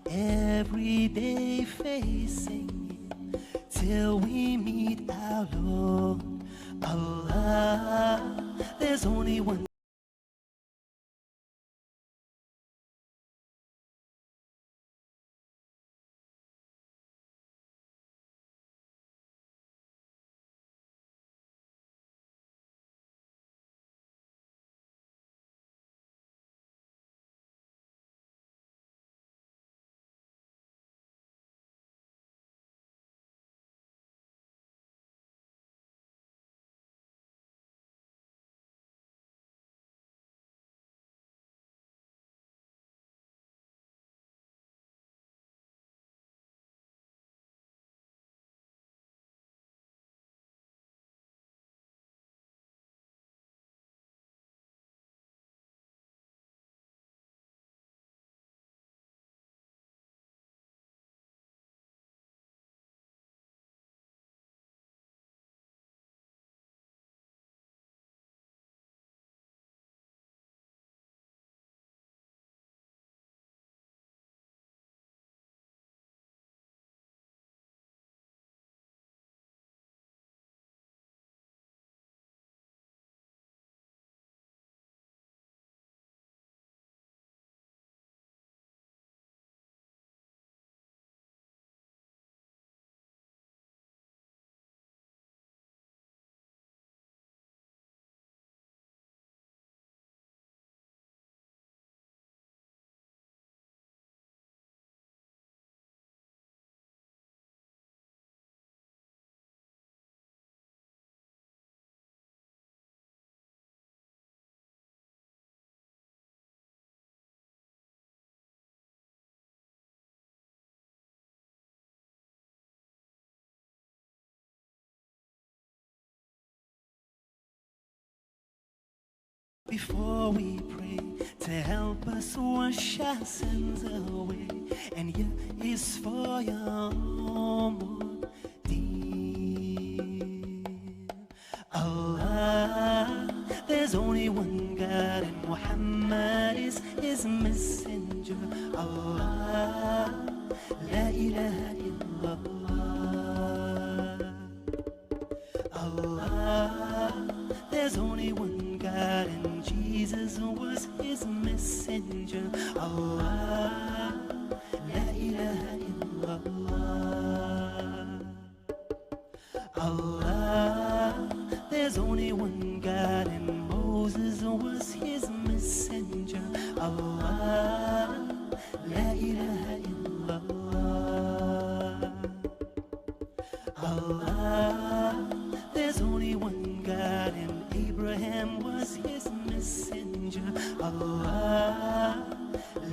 every day facing it till we meet our Lord Allah. There's only one. Before we pray to help us wash our sins away, and here is for your dear Allah. There's only one God and Muhammad is his messenger. Allah, la ilaha illallah. Allah, there's only one God and Jesus was his messenger. Allah, la ilaha illallah. Allah, there's only one God and Moses was his messenger. Allah, la ilaha illallah. Allah, there's only one God and Abraham was his messenger. Allah,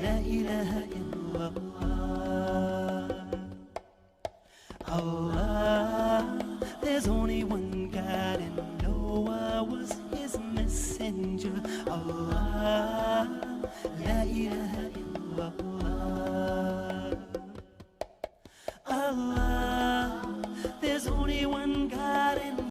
la ilaha illallah. Allah, there's only one God and Noah was his messenger. Allah, la ilaha illallah.